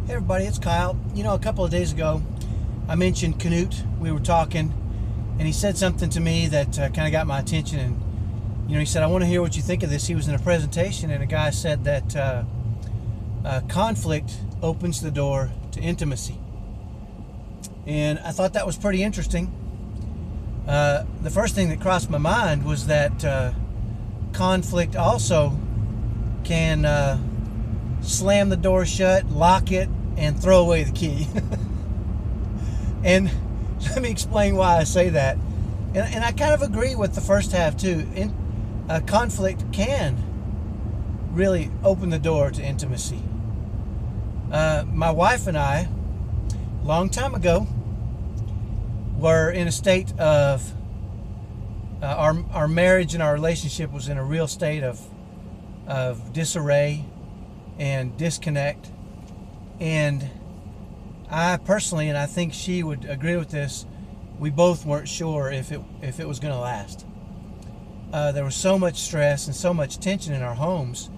Hey everybody, it's Kyle. A couple of days ago, I mentioned Canute. We were talking, and he said something to me that kind of got my attention. And he said, "I want to hear what you think of this." He was in a presentation, and a guy said that conflict opens the door to intimacy, and I thought that was pretty interesting. The first thing that crossed my mind was that conflict also can slam the door shut, lock it, and throw away the key. And let me explain why I say that. And I kind of agree with the first half too. Conflict can really open the door to intimacy. My wife and I, a long time ago, were in a state of our marriage and our relationship was in a real state of disarray and disconnect. And I personally, and I think she would agree with this, we both weren't sure if it was going to last. There was so much stress and so much tension in our homes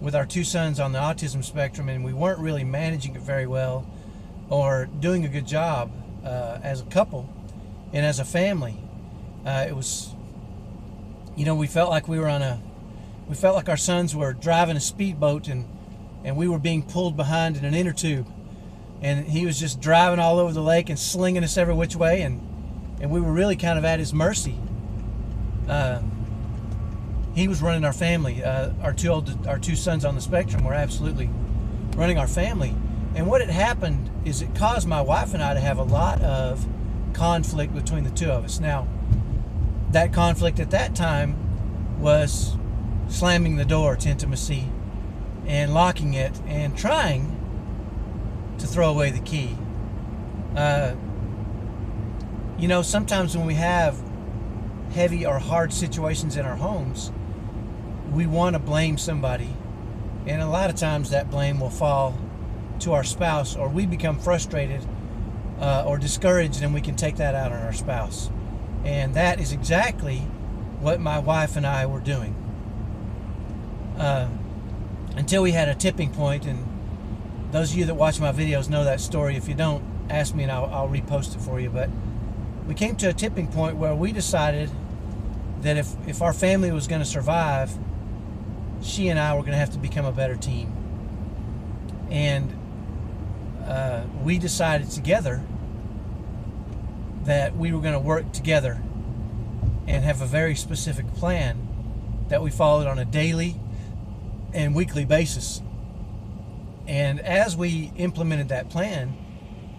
with our two sons on the autism spectrum, and we weren't really managing it very well or doing a good job as a couple and as a family. It was, we felt like we felt like our sons were driving a speedboat and we were being pulled behind in an inner tube, and he was just driving all over the lake and slinging us every which way, and we were really kind of at his mercy. He was running our family. Our two sons on the spectrum were absolutely running our family, and what had happened is it caused my wife and I to have a lot of conflict between the two of us. Now, that conflict at that time was slamming the door to intimacy and locking it and trying to throw away the key. Sometimes when we have heavy or hard situations in our homes, we want to blame somebody, and a lot of times that blame will fall to our spouse, or we become frustrated or discouraged, and we can take that out on our spouse. And that is exactly what my wife and I were doing. Until we had a tipping point, and those of you that watch my videos know that story. If you don't, ask me and I'll repost it for you. But we came to a tipping point where we decided that if our family was going to survive, she and I were going to have to become a better team. And we decided together that we were going to work together and have a very specific plan that we followed on a daily and weekly basis. And as we implemented that plan,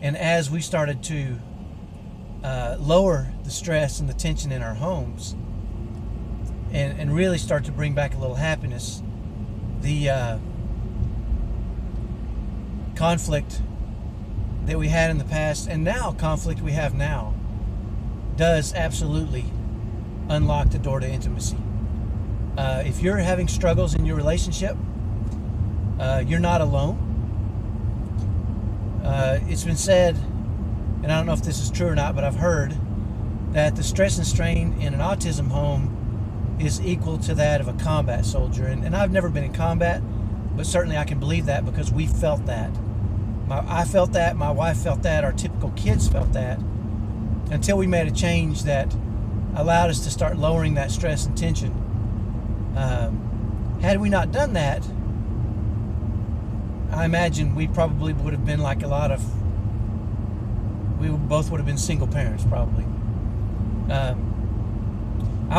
and as we started to lower the stress and the tension in our homes, and really start to bring back a little happiness, the conflict that we had in the past, and now conflict we have now, does absolutely unlock the door to intimacy. If you're having struggles in your relationship, you're not alone. It's been said, and I don't know if this is true or not, but I've heard that the stress and strain in an autism home is equal to that of a combat soldier. And I've never been in combat, but certainly I can believe that because we felt that. I felt that, my wife felt that, our typical kids felt that, until we made a change that allowed us to start lowering that stress and tension. Had we not done that, I imagine we probably would have been like we both would have been single parents probably. I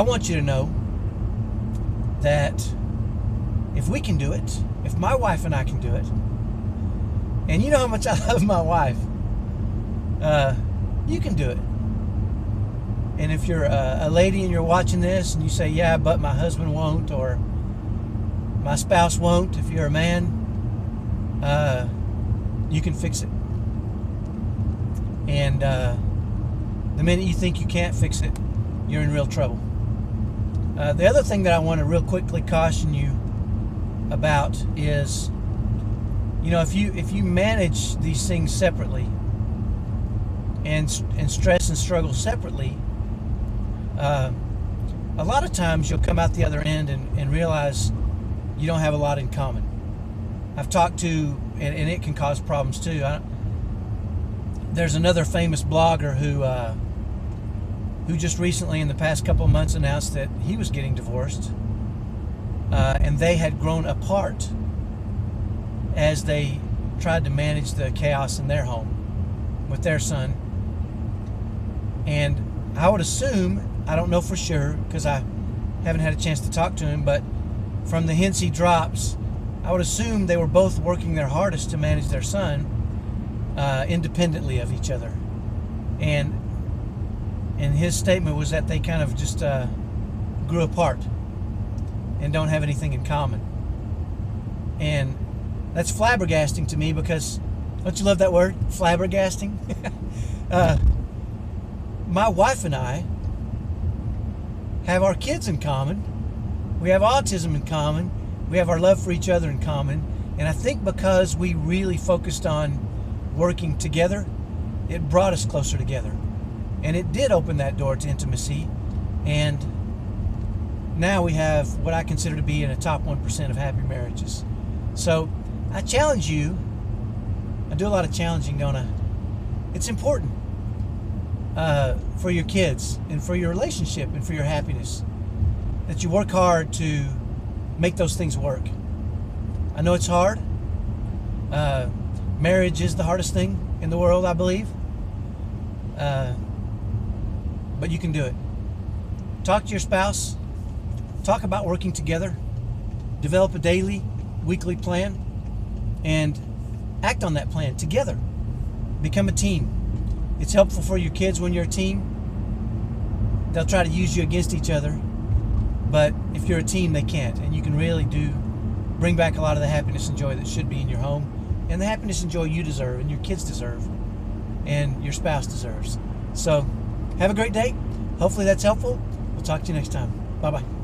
want you to know that if we can do it, if my wife and I can do it, and you know how much I love my wife, you can do it. And if you're a lady and you're watching this and you say, "Yeah, but my husband won't," or "my spouse won't," if you're a man, you can fix it. And the minute you think you can't fix it, you're in real trouble. The other thing that I want to real quickly caution you about is, if you manage these things separately and stress and struggle separately, a lot of times you'll come out the other end and realize you don't have a lot in common. I've talked to, and it can cause problems too. There's another famous blogger who just recently, in the past couple of months, announced that he was getting divorced, and they had grown apart as they tried to manage the chaos in their home with their son. And I would assume, I don't know for sure because I haven't had a chance to talk to him, but from the hints he drops, I would assume they were both working their hardest to manage their son independently of each other. And his statement was that they kind of just grew apart and don't have anything in common. And that's flabbergasting to me, because don't you love that word, flabbergasting? My wife and I have our kids in common. We have autism in common. We have our love for each other in common. And I think because we really focused on working together, it brought us closer together. And it did open that door to intimacy. And now we have what I consider to be in the top 1% of happy marriages. So I challenge you. I do a lot of challenging, don't I? It's important for your kids and for your relationship and for your happiness that you work hard to make those things work. I know it's hard. Marriage is the hardest thing in the world, I believe. But you can do it. Talk to your spouse. Talk about working together. Develop a daily, weekly plan, and act on that plan together. Become a team. It's helpful for your kids when you're a team. They'll try to use you against each other, but if you're a team, they can't, and you can really bring back a lot of the happiness and joy that should be in your home, and the happiness and joy you deserve, and your kids deserve, and your spouse deserves. So have a great day. Hopefully that's helpful. We'll talk to you next time. Bye-bye.